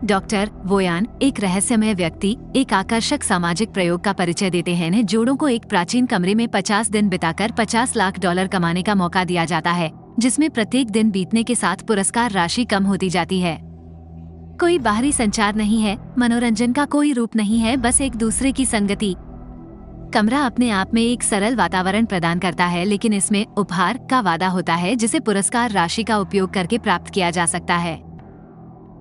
Doctor वोयान एक रहस्यमय व्यक्ति एक आकर्षक सामाजिक प्रयोग का परिचय देते हैं। जोड़ों को एक प्राचीन कमरे में 50 दिन बिताकर $50 लाख कमाने का मौका दिया जाता है, जिसमें प्रत्येक दिन बीतने के साथ पुरस्कार राशि कम होती जाती है। कोई बाहरी संचार नहीं है, मनोरंजन का कोई रूप नहीं है, बस एक दूसरे की संगति। कमरा अपने आप में एक सरल वातावरण प्रदान करता है, लेकिन इसमें उपहार का वादा होता है जिसे पुरस्कार राशि का उपयोग करके प्राप्त किया जा सकता है।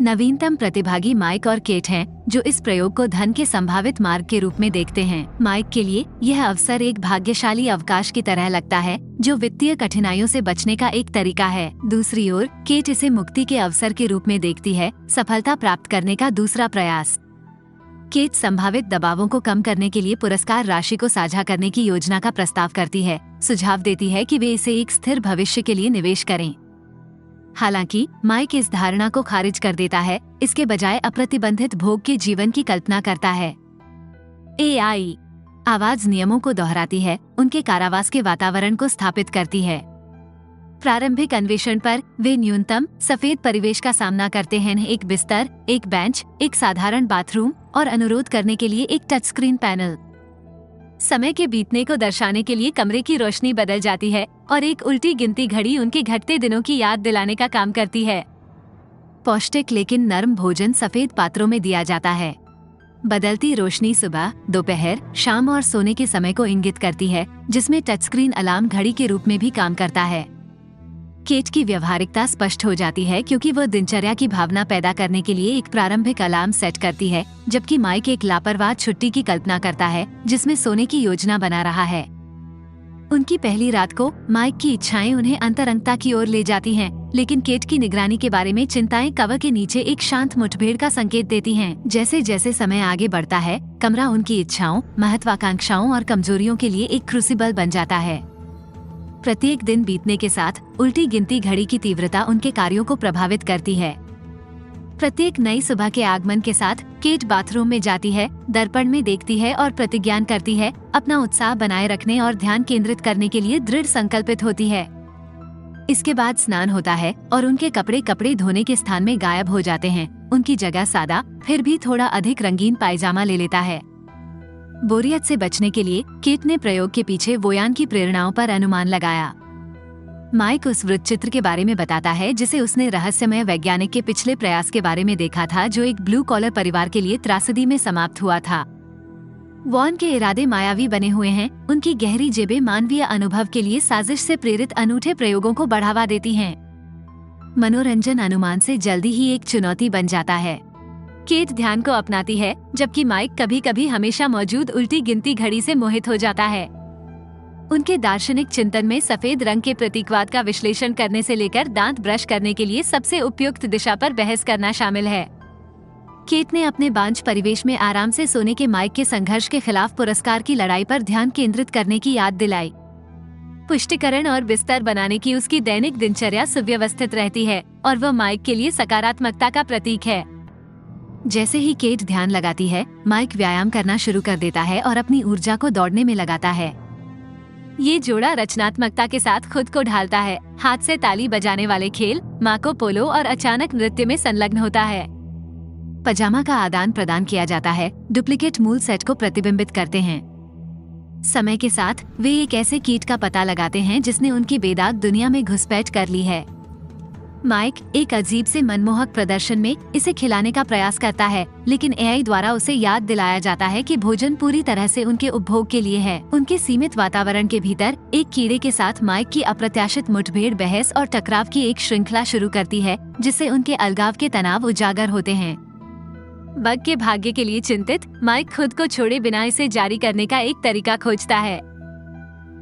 नवीनतम प्रतिभागी माइक और केट हैं, जो इस प्रयोग को धन के संभावित मार्ग के रूप में देखते हैं। माइक के लिए यह अवसर एक भाग्यशाली अवकाश की तरह लगता है, जो वित्तीय कठिनाइयों से बचने का एक तरीका है। दूसरी ओर केट इसे मुक्ति के अवसर के रूप में देखती है, सफलता प्राप्त करने का दूसरा प्रयास। केट संभावित दबावों को कम करने के लिए पुरस्कार राशि को साझा करने की योजना का प्रस्ताव करती है, सुझाव देती है कि वे इसे एक स्थिर भविष्य के लिए निवेश करें। हालांकि माइक इस धारणा को खारिज कर देता है, इसके बजाय अप्रतिबंधित भोग के जीवन की कल्पना करता है। एआई आवाज नियमों को दोहराती है, उनके कारावास के वातावरण को स्थापित करती है। प्रारंभिक अन्वेषण पर वे न्यूनतम सफेद परिवेश का सामना करते हैं, एक बिस्तर, एक बेंच, एक साधारण बाथरूम और अनुरोध करने के लिए एक टच स्क्रीन पैनल। समय के बीतने को दर्शाने के लिए कमरे की रोशनी बदल जाती है और एक उल्टी गिनती घड़ी उनके घटते दिनों की याद दिलाने का काम करती है। पौष्टिक लेकिन नर्म भोजन सफेद पात्रों में दिया जाता है। बदलती रोशनी सुबह, दोपहर, शाम और सोने के समय को इंगित करती है, जिसमें टच स्क्रीन अलार्म घड़ी के रूप में भी काम करता है। केट की व्यवहारिकता स्पष्ट हो जाती है क्योंकि वह दिनचर्या की भावना पैदा करने के लिए एक प्रारंभिक अलार्म सेट करती है, जबकि माइक एक लापरवाह छुट्टी की कल्पना करता है जिसमें सोने की योजना बना रहा है। उनकी पहली रात को माइक की इच्छाएं उन्हें अंतरंगता की ओर ले जाती हैं, लेकिन केट की निगरानी के बारे में चिंताएं कवर के नीचे एक शांत मुठभेड़ का संकेत देती हैं। जैसे जैसे समय आगे बढ़ता है, कमरा उनकी इच्छाओं, महत्वाकांक्षाओं और कमजोरियों के लिए एक क्रूसिबल बन जाता है। प्रत्येक दिन बीतने के साथ उल्टी गिनती घड़ी की तीव्रता उनके कार्यों को प्रभावित करती है। प्रत्येक नई सुबह के आगमन के साथ केट बाथरूम में जाती है, दर्पण में देखती है और प्रतिज्ञान करती है, अपना उत्साह बनाए रखने और ध्यान केंद्रित करने के लिए दृढ़ संकल्पित होती है। इसके बाद स्नान होता है और उनके कपड़े धोने के स्थान में गायब हो जाते हैं। उनकी जगह सादा फिर भी थोड़ा अधिक रंगीन पायजामा ले लेता है। बोरियत से बचने के लिए केट ने प्रयोग के पीछे वोयान की प्रेरणाओं पर अनुमान लगाया। माइक उस वृत्तचित्र के बारे में बताता है जिसे उसने रहस्यमय वैज्ञानिक के पिछले प्रयास के बारे में देखा था, जो एक ब्लू कॉलर परिवार के लिए त्रासदी में समाप्त हुआ था। वॉन के इरादे मायावी बने हुए हैं, उनकी गहरी जेबें मानवीय अनुभव के लिए साजिश से प्रेरित अनूठे प्रयोगों को बढ़ावा देती हैं। मनोरंजन अनुमान से जल्दी ही एक चुनौती बन जाता है। केट ध्यान को अपनाती है, जबकि माइक कभी कभी हमेशा मौजूद उल्टी गिनती घड़ी से मोहित हो जाता है। उनके दार्शनिक चिंतन में सफेद रंग के प्रतीकवाद का विश्लेषण करने से लेकर दांत ब्रश करने के लिए सबसे उपयुक्त दिशा पर बहस करना शामिल है। केट ने अपने बांझ परिवेश में आराम से सोने के माइक के संघर्ष के खिलाफ पुरस्कार की लड़ाई पर ध्यान केंद्रित करने की याद दिलाई। पुष्टिकरण और बिस्तर बनाने की उसकी दैनिक दिनचर्या सुव्यवस्थित रहती है और वह माइक के लिए सकारात्मकता का प्रतीक है। जैसे ही केट ध्यान लगाती है, माइक व्यायाम करना शुरू कर देता है और अपनी ऊर्जा को दौड़ने में लगाता है। ये जोड़ा रचनात्मकता के साथ खुद को ढालता है, हाथ से ताली बजाने वाले खेल, मार्को पोलो और अचानक नृत्य में संलग्न होता है। पजामा का आदान प्रदान किया जाता है, डुप्लीकेट मूल सेट को प्रतिबिंबित करते हैं। समय के साथ वे एक ऐसे कीट का पता लगाते हैं जिसने उनकी बेदाग दुनिया में घुसपैठ कर ली है। माइक एक अजीब से मनमोहक प्रदर्शन में इसे खिलाने का प्रयास करता है, लेकिन एआई द्वारा उसे याद दिलाया जाता है कि भोजन पूरी तरह से उनके उपभोग के लिए है। उनके सीमित वातावरण के भीतर एक कीड़े के साथ माइक की अप्रत्याशित मुठभेड़ बहस और टकराव की एक श्रृंखला शुरू करती है, जिससे उनके अलगाव के तनाव उजागर होते हैं। बग के भाग्य के लिए चिंतित माइक खुद को छोड़े बिना इसे जारी करने का एक तरीका खोजता है,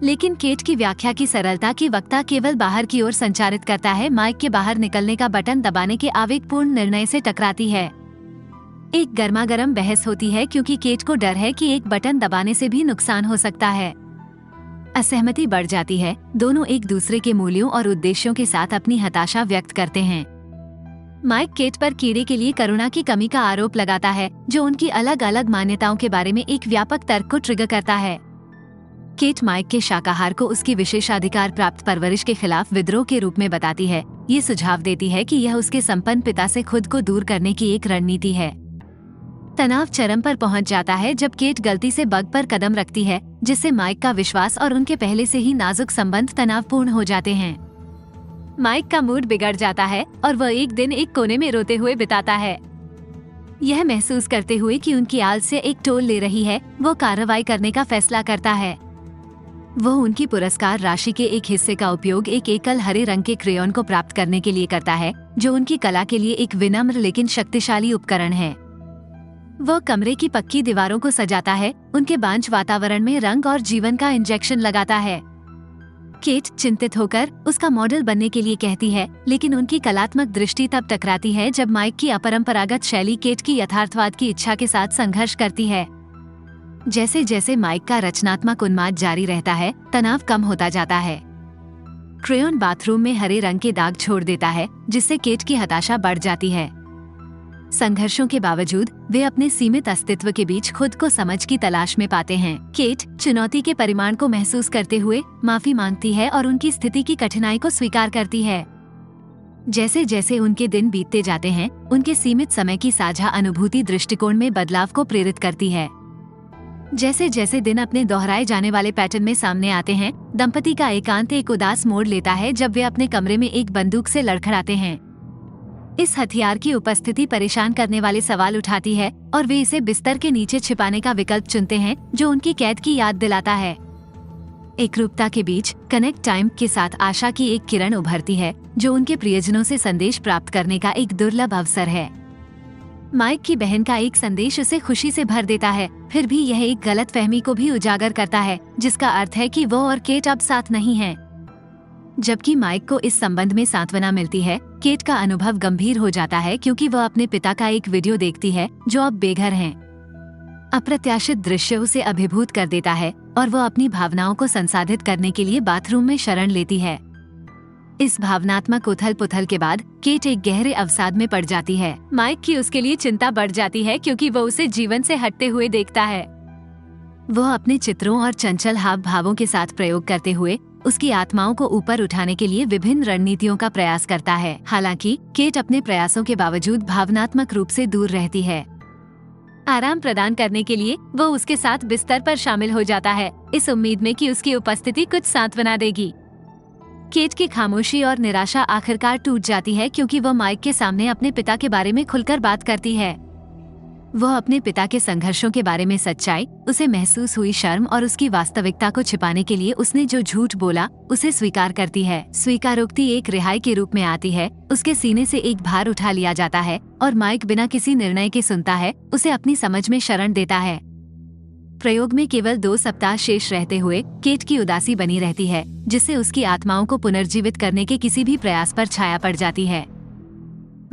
लेकिन केट की व्याख्या की सरलता की वक्ता केवल बाहर की ओर संचारित करता है। माइक के बाहर निकलने का बटन दबाने के आवेगपूर्ण निर्णय से टकराती है। एक गर्मागर्म बहस होती है क्योंकि केट को डर है कि एक बटन दबाने से भी नुकसान हो सकता है। असहमति बढ़ जाती है, दोनों एक दूसरे के मूल्यों और उद्देश्यों के साथ अपनी हताशा व्यक्त करते हैं। माइक केट पर कीड़े के लिए करुणा की कमी का आरोप लगाता है, जो उनकी अलग अलग मान्यताओं के बारे में एक व्यापक तर्क को ट्रिगर करता है। केट माइक के शाकाहार को उसकी विशेषाधिकार प्राप्त परवरिश के खिलाफ विद्रोह के रूप में बताती है। ये सुझाव देती है कि यह उसके संपन्न पिता से खुद को दूर करने की एक रणनीति है। तनाव चरम पर पहुंच जाता है जब केट गलती से बग पर कदम रखती है, जिससे माइक का विश्वास और उनके पहले से ही नाजुक संबंध तनावपूर्ण हो जाते हैं। माइक का मूड बिगड़ जाता है और वह एक दिन एक कोने में रोते हुए बिताता है। यह महसूस करते हुए कि उनकी आल से एक टोल ले रही है, वो कार्रवाई करने का फैसला करता है। वो उनकी पुरस्कार राशि के एक हिस्से का उपयोग एक एकल हरे रंग के क्रेयॉन को प्राप्त करने के लिए करता है, जो उनकी कला के लिए एक विनम्र लेकिन शक्तिशाली उपकरण है। वो कमरे की पक्की दीवारों को सजाता है, उनके बांझ वातावरण में रंग और जीवन का इंजेक्शन लगाता है। केट चिंतित होकर उसका मॉडल बनने के लिए कहती है, लेकिन उनकी कलात्मक दृष्टि तब टकराती है जब माइक की अपरंपरागत शैली केट की यथार्थवाद की इच्छा के साथ संघर्ष करती है। जैसे जैसे माइक का रचनात्मक उन्माद जारी रहता है, तनाव कम होता जाता है। क्रेयॉन बाथरूम में हरे रंग के दाग छोड़ देता है, जिससे केट की हताशा बढ़ जाती है। संघर्षों के बावजूद वे अपने सीमित अस्तित्व के बीच खुद को समझ की तलाश में पाते हैं। केट चुनौती के परिमाण को महसूस करते हुए माफी मांगती है और उनकी स्थिति की कठिनाई को स्वीकार करती है। जैसे जैसे उनके दिन बीतते जाते हैं, उनके सीमित समय की साझा अनुभूति दृष्टिकोण में बदलाव को प्रेरित करती है। जैसे जैसे दिन अपने दोहराए जाने वाले पैटर्न में सामने आते हैं, दंपति का एकांत एक उदास मोड़ लेता है जब वे अपने कमरे में एक बंदूक से लड़खड़ाते हैं। इस हथियार की उपस्थिति परेशान करने वाले सवाल उठाती है और वे इसे बिस्तर के नीचे छिपाने का विकल्प चुनते हैं, जो उनकी कैद की याद दिलाता है। एकरूपता के बीच कनेक्ट टाइम के साथ आशा की एक किरण उभरती है, जो उनके प्रियजनों से संदेश प्राप्त करने का एक दुर्लभ अवसर है। माइक की बहन का एक संदेश उसे खुशी से भर देता है, फिर भी यह एक गलतफहमी को भी उजागर करता है, जिसका अर्थ है कि वो और केट अब साथ नहीं हैं। जबकि माइक को इस संबंध में सांत्वना मिलती है, केट का अनुभव गंभीर हो जाता है क्योंकि वह अपने पिता का एक वीडियो देखती है जो अब बेघर हैं। अप्रत्याशित दृश्य उसे अभिभूत कर देता है और वह अपनी भावनाओं को संसाधित करने के लिए बाथरूम में शरण लेती है। इस भावनात्मक उथल पुथल के बाद केट एक गहरे अवसाद में पड़ जाती है। माइक की उसके लिए चिंता बढ़ जाती है क्योंकि वो उसे जीवन से हटते हुए देखता है। वह अपने चित्रों और चंचल हाव भावों के साथ प्रयोग करते हुए उसकी आत्माओं को ऊपर उठाने के लिए विभिन्न रणनीतियों का प्रयास करता है। हालांकि केट अपने प्रयासों के बावजूद भावनात्मक रूप से दूर रहती है। आराम प्रदान करने के लिए वो उसके साथ बिस्तर पर शामिल हो जाता है, इस उम्मीद में कि उसकी उपस्थिति कुछ सांत्वना देगी। केट की खामोशी और निराशा आखिरकार टूट जाती है क्योंकि वह माइक के सामने अपने पिता के बारे में खुलकर बात करती है। वह अपने पिता के संघर्षों के बारे में सच्चाई, उसे महसूस हुई शर्म और उसकी वास्तविकता को छिपाने के लिए उसने जो झूठ बोला उसे स्वीकार करती है। स्वीकारोक्ति एक रिहाई के रूप में आती है, उसके सीने से एक भार उठा लिया जाता है और माइक बिना किसी निर्णय के सुनता है, उसे अपनी समझ में शरण देता है। प्रयोग में केवल 2 सप्ताह शेष रहते हुए केट की उदासी बनी रहती है, जिससे उसकी आत्माओं को पुनर्जीवित करने के किसी भी प्रयास पर छाया पड़ जाती है।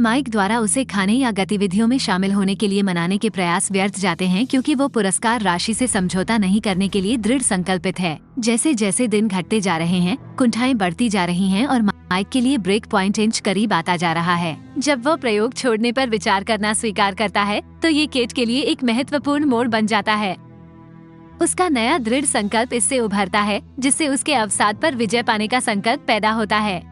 माइक द्वारा उसे खाने या गतिविधियों में शामिल होने के लिए मनाने के प्रयास व्यर्थ जाते हैं क्योंकि वो पुरस्कार राशि से समझौता नहीं करने के लिए दृढ़ संकल्पित है। जैसे जैसे दिन घटते जा रहे हैं, कुंठाएं बढ़ती जा रही हैं और माइक के लिए ब्रेक पॉइंट इंच करीब आता जा रहा है। जब वो प्रयोग छोड़ने पर विचार करना स्वीकार करता है तो ये केट के लिए एक महत्वपूर्ण मोड़ बन जाता है। उसका नया दृढ़ संकल्प इससे उभरता है, जिससे उसके अवसाद पर विजय पाने का संकल्प पैदा होता है।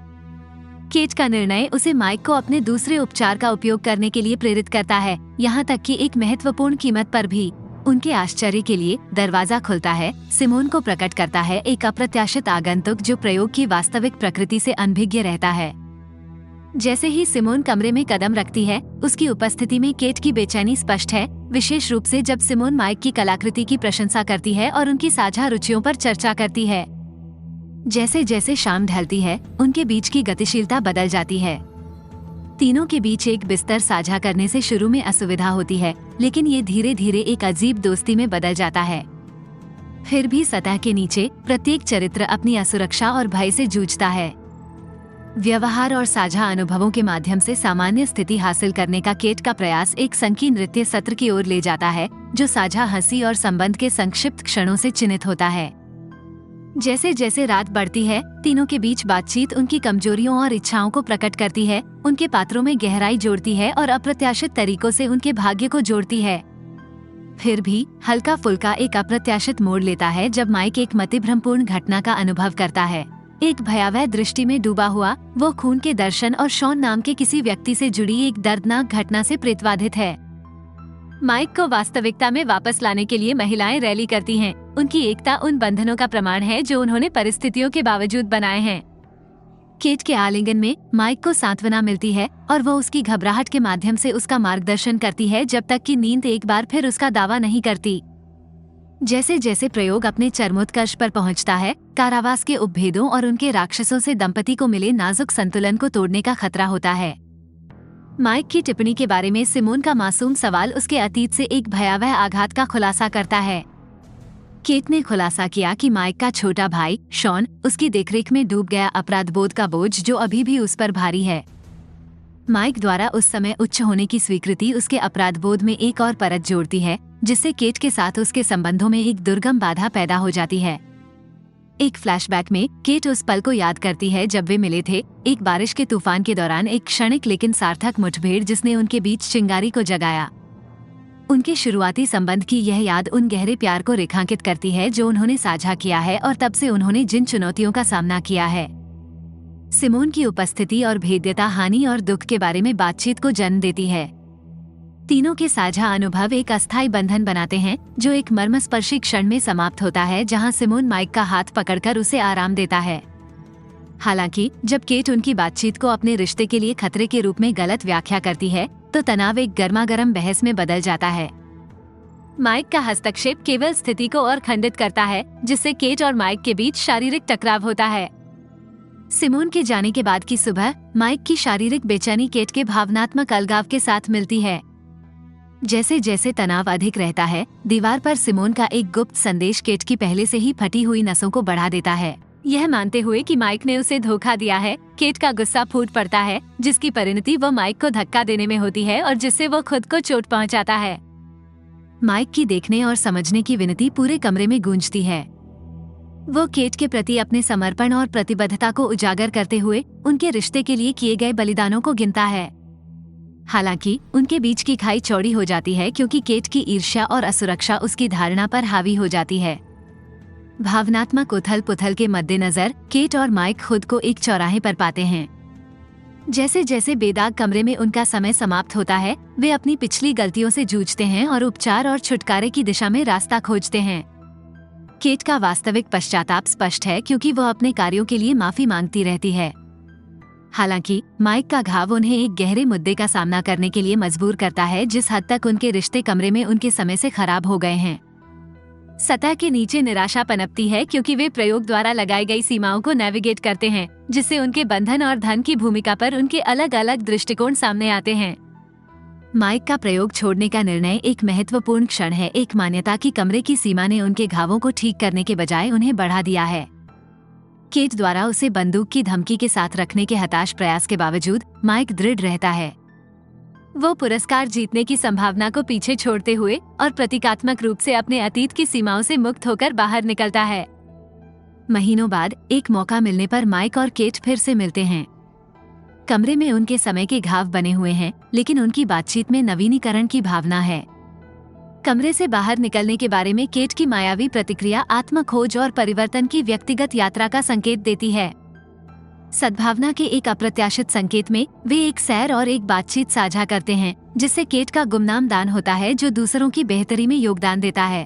केट का निर्णय उसे माइक को अपने दूसरे उपचार का उपयोग करने के लिए प्रेरित करता है, यहाँ तक कि एक महत्वपूर्ण कीमत पर भी। उनके आश्चर्य के लिए दरवाजा खुलता है, सिमोन को प्रकट करता है, एक अप्रत्याशित आगंतुक जो प्रयोग की वास्तविक प्रकृति से अनभिज्ञ रहता है। जैसे ही सिमोन कमरे में कदम रखती है, उसकी उपस्थिति में केट की बेचैनी स्पष्ट है, विशेष रूप से जब सिमोन माइक की कलाकृति की प्रशंसा करती है और उनकी साझा रुचियों पर चर्चा करती है। जैसे जैसे शाम ढलती है, उनके बीच की गतिशीलता बदल जाती है। तीनों के बीच एक बिस्तर साझा करने से शुरू में असुविधा होती है, लेकिन ये धीरे धीरे एक अजीब दोस्ती में बदल जाता है। फिर भी सतह के नीचे प्रत्येक चरित्र अपनी असुरक्षा और भय से जूझता है। व्यवहार और साझा अनुभवों के माध्यम से सामान्य स्थिति हासिल करने का केट का प्रयास एक संकीर्ण नृत्य सत्र की ओर ले जाता है, जो साझा हंसी और संबंध के संक्षिप्त क्षणों से चिन्हित होता है। जैसे जैसे रात बढ़ती है, तीनों के बीच बातचीत उनकी कमजोरियों और इच्छाओं को प्रकट करती है, उनके पात्रों में गहराई जोड़ती है और अप्रत्याशित तरीकों से उनके भाग्य को जोड़ती है। फिर भी हल्का फुल्का एक अप्रत्याशित मोड़ लेता है जब माइक एक मतिभ्रमपूर्ण घटना का अनुभव करता है। एक भयावह दृष्टि में डूबा हुआ वो खून के दर्शन और शॉन नाम के किसी व्यक्ति से जुड़ी एक दर्दनाक घटना से प्रेतबाधित है। माइक को वास्तविकता में वापस लाने के लिए महिलाएं रैली करती हैं। उनकी एकता उन बंधनों का प्रमाण है जो उन्होंने परिस्थितियों के बावजूद बनाए हैं। केट के आलिंगन में माइक को सांत्वना मिलती है और वो उसकी घबराहट के माध्यम से उसका मार्गदर्शन करती है जब तक कि नींद एक बार फिर उसका दावा नहीं करती। जैसे जैसे प्रयोग अपने चरमोत्कर्ष पर पहुंचता है, कारावास के उपभेदों और उनके राक्षसों से दंपति को मिले नाजुक संतुलन को तोड़ने का खतरा होता है। माइक की टिप्पणी के बारे में सिमोन का मासूम सवाल उसके अतीत से एक भयावह आघात का खुलासा करता है। केट ने खुलासा किया कि माइक का छोटा भाई शॉन उसकी देखरेख में डूब गया अपराधबोध का बोझ जो अभी भी उस पर भारी है। माइक द्वारा उस समय उच्च होने की स्वीकृति उसके अपराधबोध में एक और परत जोड़ती है, जिससे केट के साथ उसके संबंधों में एक दुर्गम बाधा पैदा हो जाती है। एक फ्लैशबैक में केट उस पल को याद करती है जब वे मिले थे, एक बारिश के तूफान के दौरान एक क्षणिक लेकिन सार्थक मुठभेड़ जिसने उनके बीच चिंगारी को जगाया। उनके शुरुआती संबंध की यह याद उन गहरे प्यार को रेखांकित करती है जो उन्होंने साझा किया है और तब से उन्होंने जिन चुनौतियों का सामना किया है। सिमोन की उपस्थिति और भेद्यता हानि और दुख के बारे में बातचीत को जन्म देती है। तीनों के साझा अनुभव एक अस्थायी बंधन बनाते हैं जो एक मर्मस्पर्शी क्षण में समाप्त होता है, जहां सिमोन माइक का हाथ पकड़कर उसे आराम देता है। हालांकि जब केट उनकी बातचीत को अपने रिश्ते के लिए खतरे के रूप में गलत व्याख्या करती है तो तनाव एक गर्मागर्म बहस में बदल जाता है। माइक का हस्तक्षेप केवल स्थिति को और खंडित करता है, जिससे केट और माइक के बीच शारीरिक टकराव होता है। सिमोन के जाने के बाद की सुबह माइक की शारीरिक बेचैनी केट के भावनात्मक अलगाव के साथ मिलती है। जैसे जैसे तनाव अधिक रहता है, दीवार पर सिमोन का एक गुप्त संदेश केट की पहले से ही फटी हुई नसों को बढ़ा देता है। यह मानते हुए कि माइक ने उसे धोखा दिया है, केट का गुस्सा फूट पड़ता है, जिसकी परिणति वो माइक को धक्का देने में होती है और जिससे वो खुद को चोट पहुंचाता है। माइक की देखने और समझने की विनती पूरे कमरे में गूंजती है। वो केट के प्रति अपने समर्पण और प्रतिबद्धता को उजागर करते हुए उनके रिश्ते के लिए किए गए बलिदानों को गिनता है। हालांकि उनके बीच की खाई चौड़ी हो जाती है क्योंकि केट की ईर्ष्या और असुरक्षा उसकी धारणा पर हावी हो जाती है। भावनात्मक उथल पुथल के मद्देनजर केट और माइक खुद को एक चौराहे पर पाते हैं। जैसे जैसे बेदाग कमरे में उनका समय समाप्त होता है, वे अपनी पिछली गलतियों से जूझते हैं और उपचार और छुटकारे की दिशा में रास्ता खोजते हैं। केट का वास्तविक पश्चाताप स्पष्ट है क्योंकि वह अपने कार्यों के लिए माफी मांगती रहती है। हालांकि माइक का घाव उन्हें एक गहरे मुद्दे का सामना करने के लिए मजबूर करता है, जिस हद तक उनके रिश्ते कमरे में उनके समय से खराब हो गए हैं। सतह के नीचे निराशा पनपती है क्योंकि वे प्रयोग द्वारा लगाई गई सीमाओं को नेविगेट करते हैं, जिससे उनके बंधन और धन की भूमिका पर उनके अलग अलग दृष्टिकोण सामने आते हैं। माइक का प्रयोग छोड़ने का निर्णय एक महत्वपूर्ण क्षण है, एक मान्यता की कमरे की सीमा ने उनके घावों को ठीक करने के बजाय उन्हें बढ़ा दिया है। केट द्वारा उसे बंदूक की धमकी के साथ रखने के हताश प्रयास के बावजूद माइक दृढ़ रहता है। वो पुरस्कार जीतने की संभावना को पीछे छोड़ते हुए और प्रतीकात्मक रूप से अपने अतीत की सीमाओं से मुक्त होकर बाहर निकलता है। महीनों बाद एक मौका मिलने पर माइक और केट फिर से मिलते हैं। कमरे में उनके समय के घाव बने हुए हैं, लेकिन उनकी बातचीत में नवीनीकरण की भावना है। कमरे से बाहर निकलने के बारे में केट की मायावी प्रतिक्रिया आत्मखोज और परिवर्तन की व्यक्तिगत यात्रा का संकेत देती है। सद्भावना के एक अप्रत्याशित संकेत में वे एक सैर और एक बातचीत साझा करते हैं, जिससे केट का गुमनाम दान होता है जो दूसरों की बेहतरी में योगदान देता है।